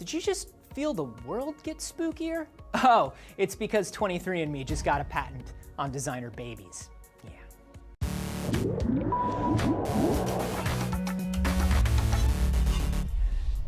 Did you just feel the world get spookier? Oh, it's because 23andMe just got a patent on designer babies. Yeah.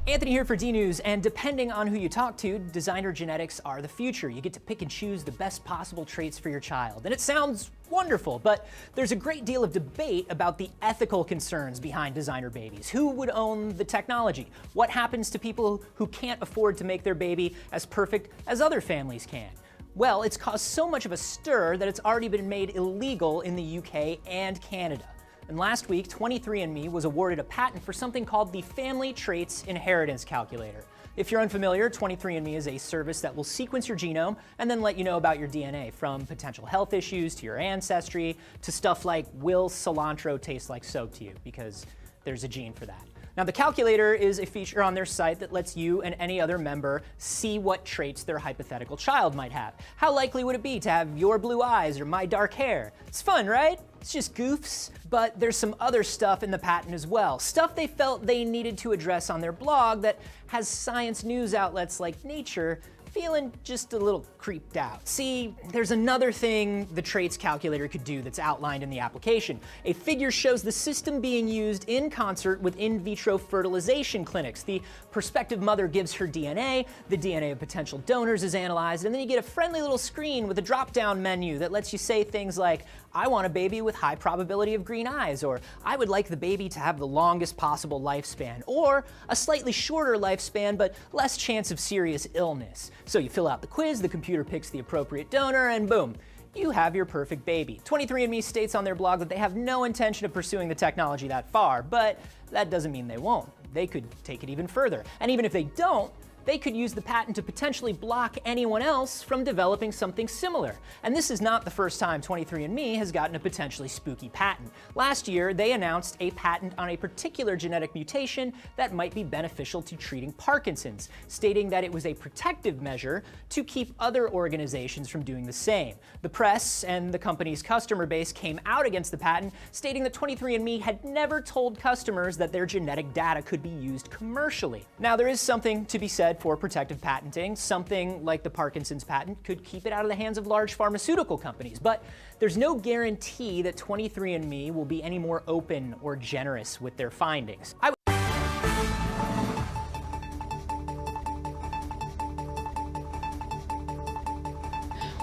Anthony here for D-News, and depending on who you talk to, designer genetics are the future. You get to pick and choose the best possible traits for your child. And it sounds wonderful, but there's a great deal of debate about the ethical concerns behind designer babies. Who would own the technology? What happens to people who can't afford to make their baby as perfect as other families can? Well, it's caused so much of a stir that it's already been made illegal in the UK and Canada. And last week, 23andMe was awarded a patent for something called the Family Traits Inheritance Calculator. If you're unfamiliar, 23andMe is a service that will sequence your genome and then let you know about your DNA, from potential health issues to your ancestry to stuff like, will cilantro taste like soap to you? Because there's a gene for that. Now, the calculator is a feature on their site that lets you and any other member see what traits their hypothetical child might have. How likely would it be to have your blue eyes or my dark hair? It's fun, right? It's just goofs. But there's some other stuff in the patent as well. Stuff they felt they needed to address on their blog that has science news outlets like Nature feeling just a little creeped out. See, there's another thing the traits calculator could do that's outlined in the application. A figure shows the system being used in concert with in vitro fertilization clinics. The prospective mother gives her DNA, the DNA of potential donors is analyzed, and then you get a friendly little screen with a drop-down menu that lets you say things like, I want a baby with high probability of green eyes, or I would like the baby to have the longest possible lifespan, or a slightly shorter lifespan but less chance of serious illness. So you fill out the quiz, the computer picks the appropriate donor, and boom, you have your perfect baby. 23andMe states on their blog that they have no intention of pursuing the technology that far, but that doesn't mean they won't. They could take it even further. And even if they don't, they could use the patent to potentially block anyone else from developing something similar. And this is not the first time 23andMe has gotten a potentially spooky patent. Last year, they announced a patent on a particular genetic mutation that might be beneficial to treating Parkinson's, stating that it was a protective measure to keep other organizations from doing the same. The press and the company's customer base came out against the patent, stating that 23andMe had never told customers that their genetic data could be used commercially. Now, there is something to be said for protective patenting. Something like the Parkinson's patent could keep it out of the hands of large pharmaceutical companies, but there's no guarantee that 23andMe will be any more open or generous with their findings.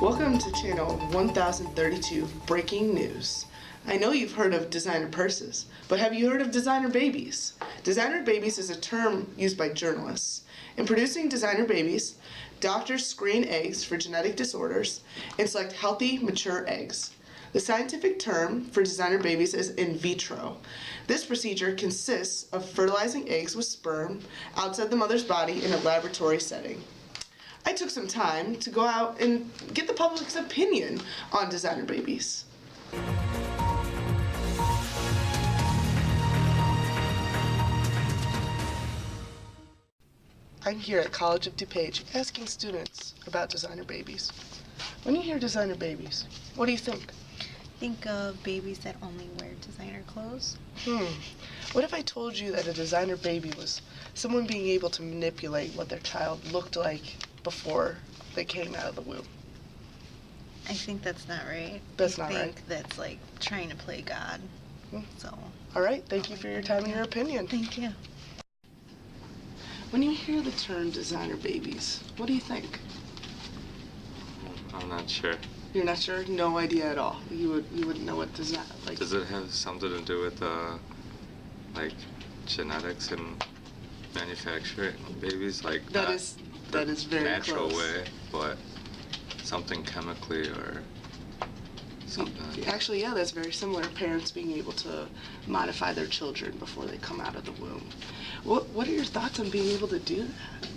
Welcome to channel 1032 Breaking News. I know you've heard of designer purses, but have you heard of designer babies? Designer babies is a term used by journalists. In producing designer babies, doctors screen eggs for genetic disorders and select healthy, mature eggs. The scientific term for designer babies is in vitro. This procedure consists of fertilizing eggs with sperm outside the mother's body in a laboratory setting. I took some time to go out and get the public's opinion on designer babies. I'm here at College of DuPage asking students about designer babies. When you hear designer babies, what do you think? Think of babies that only wear designer clothes. What if I told you that a designer baby was someone being able to manipulate what their child looked like before they came out of the womb? I think that's not right. That's not right? I think that's like trying to play God. So. All right, thank you for your time and your opinion. Thank you. When you hear the term designer babies, what do you think? I'm not sure. You're not sure? No idea at all. You wouldn't know what design like. Does it have something to do with like genetics and manufacturing babies? Like that is very natural close. way, but something chemically or something. Actually, yeah, that's very similar. Parents being able to modify their children before they come out of the womb. What are your thoughts on being able to do that?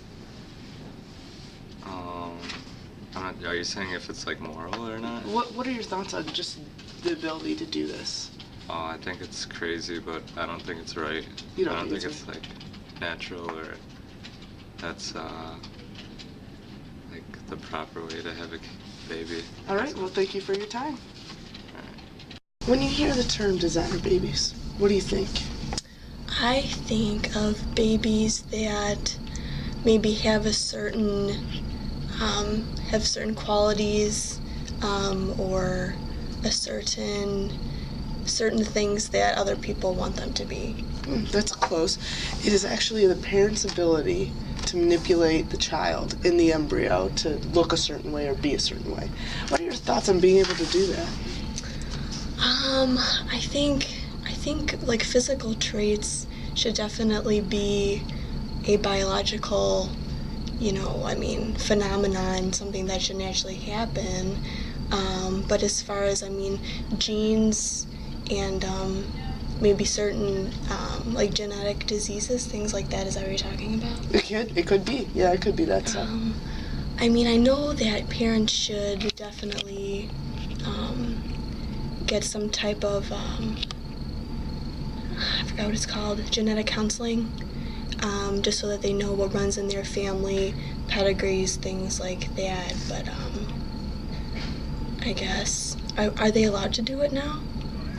Are you saying if it's like moral or not? What are your thoughts on just the ability to do this? Oh, I think it's crazy, but I don't think it's right. You don't I don't think it's like natural or that's like the proper way to have a baby. All right, well, thank you for your time. When you hear the term designer babies, what do you think? I think of babies that maybe have certain qualities, or a certain things that other people want them to be. That's close. It is actually the parent's ability to manipulate the child in the embryo to look a certain way or be a certain way. What are your thoughts on being able to do that? I think like physical traits should definitely be a biological, phenomenon, something that should naturally happen. But as far as, genes and maybe certain like genetic diseases, things like that, is that what you're talking about? It could be. Yeah, it could be that stuff. I know that parents should definitely get some type of, I forgot what it's called, genetic counseling, just so that they know what runs in their family, pedigrees, things like that. But I guess, are they allowed to do it now?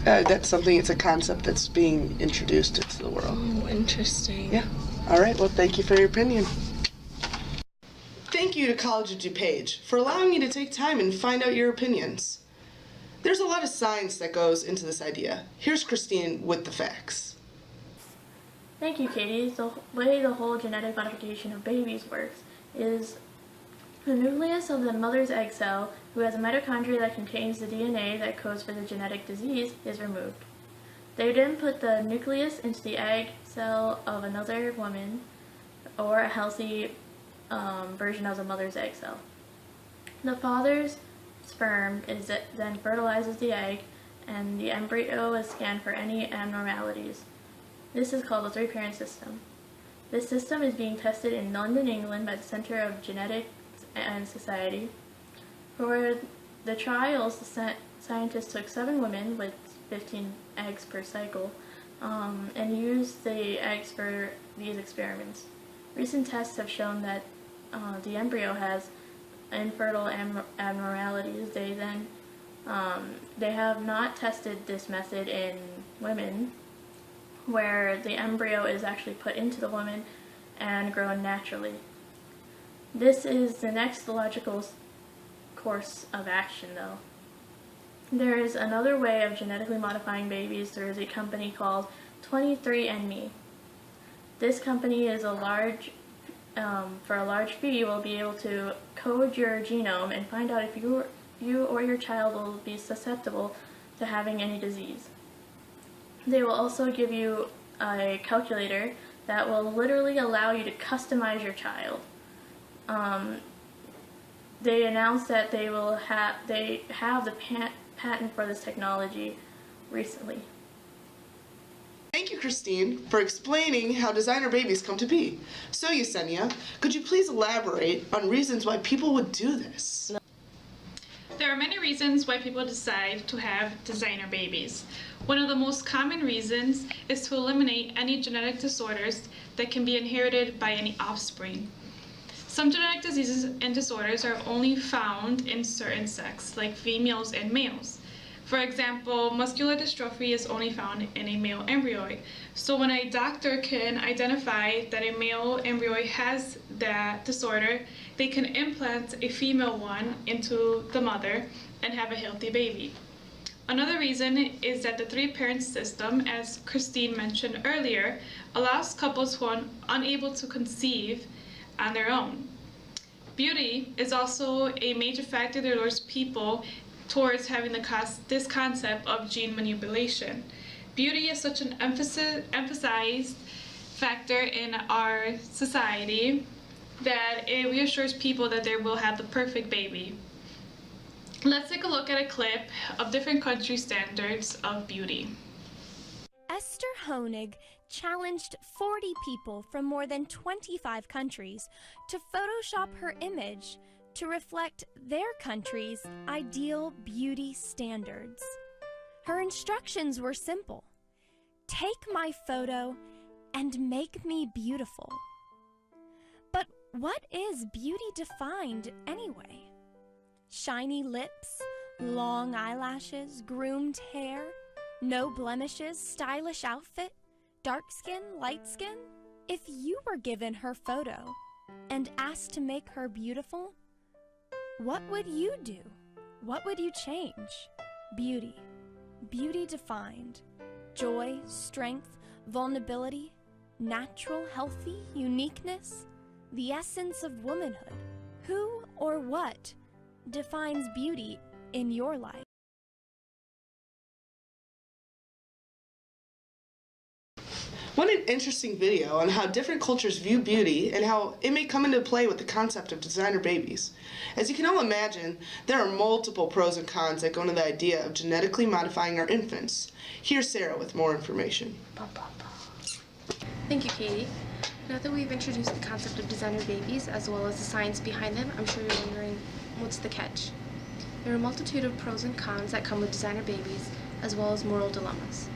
That's something, it's a concept that's being introduced into the world. Oh, interesting. Yeah. All right, well, thank you for your opinion. Thank you to College of DuPage for allowing me to take time and find out your opinions. There's a lot of science that goes into this idea. Here's Christine with the facts. Thank you, Katie. The way the whole genetic modification of babies works is the nucleus of the mother's egg cell, who has a mitochondria that contains the DNA that codes for the genetic disease, is removed. They then put the nucleus into the egg cell of another woman or a healthy version of the mother's egg cell. The father's sperm then fertilizes the egg, and the embryo is scanned for any abnormalities. This is called the three-parent system. This system is being tested in London, England by the Center of Genetics and Society. For the trials, the scientists took 7 women with 15 eggs per cycle and used the eggs for these experiments. Recent tests have shown that the embryo has infertile abnormalities. They have not tested this method in women, where the embryo is actually put into the woman and grown naturally. This is the next logical course of action, though. There is another way of genetically modifying babies. There is a company called 23andMe. This company is for a large fee, you will be able to code your genome and find out if you or your child will be susceptible to having any disease. They will also give you a calculator that will literally allow you to customize your child. They announced that they have the patent for this technology recently. Thank you, Christine, for explaining how designer babies come to be. So, Yesenia, could you please elaborate on reasons why people would do this? There are many reasons why people decide to have designer babies. One of the most common reasons is to eliminate any genetic disorders that can be inherited by any offspring. Some genetic diseases and disorders are only found in certain sex, like females and males. For example, muscular dystrophy is only found in a male embryo. So when a doctor can identify that a male embryo has that disorder, they can implant a female one into the mother and have a healthy baby. Another reason is that the three-parent system, as Christine mentioned earlier, allows couples who are unable to conceive on their own. Beauty is also a major factor that lures people towards having this concept of gene manipulation. Beauty is such an emphasized factor in our society that it reassures people that they will have the perfect baby. Let's take a look at a clip of different country standards of beauty. Esther Honig challenged 40 people from more than 25 countries to Photoshop her image to reflect their country's ideal beauty standards. Her instructions were simple. Take my photo and make me beautiful. But what is beauty defined anyway? Shiny lips, long eyelashes, groomed hair, no blemishes, stylish outfit, dark skin, light skin? If you were given her photo, and asked to make her beautiful, what would you do? What would you change? Beauty. Beauty defined. Joy, strength, vulnerability, natural, healthy, uniqueness, the essence of womanhood. Who or what defines beauty in your life? What an interesting video on how different cultures view beauty and how it may come into play with the concept of designer babies. As you can all imagine, there are multiple pros and cons that go into the idea of genetically modifying our infants. Here's Sarah with more information. Thank you, Katie. Now that we've introduced the concept of designer babies as well as the science behind them, I'm sure you're wondering, what's the catch? There are a multitude of pros and cons that come with designer babies as well as moral dilemmas.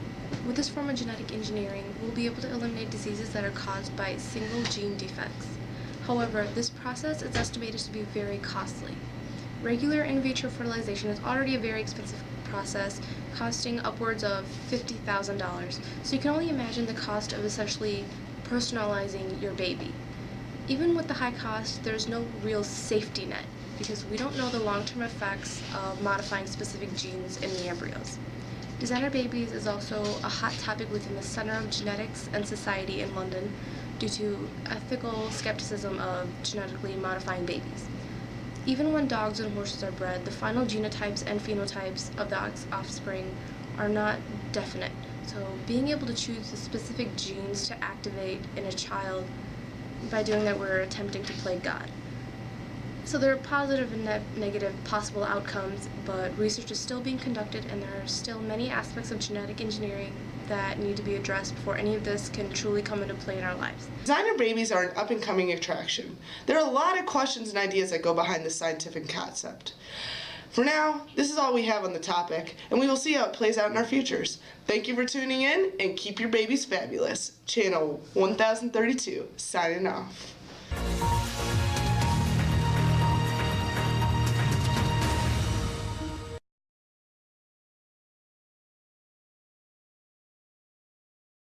With this form of genetic engineering, we'll be able to eliminate diseases that are caused by single gene defects. However, this process is estimated to be very costly. Regular in vitro fertilization is already a very expensive process, costing upwards of $50,000, so you can only imagine the cost of essentially personalizing your baby. Even with the high cost, there's no real safety net because we don't know the long-term effects of modifying specific genes in the embryos. Designer babies is also a hot topic within the Center of Genetics and Society in London due to ethical skepticism of genetically modifying babies. Even when dogs and horses are bred, the final genotypes and phenotypes of the offspring are not definite. So being able to choose the specific genes to activate in a child, by doing that we're attempting to play God. So there are positive and negative possible outcomes, but research is still being conducted and there are still many aspects of genetic engineering that need to be addressed before any of this can truly come into play in our lives. Designer babies are an up-and-coming attraction. There are a lot of questions and ideas that go behind this scientific concept. For now, this is all we have on the topic, and we will see how it plays out in our futures. Thank you for tuning in, and keep your babies fabulous. Channel 1032, signing off.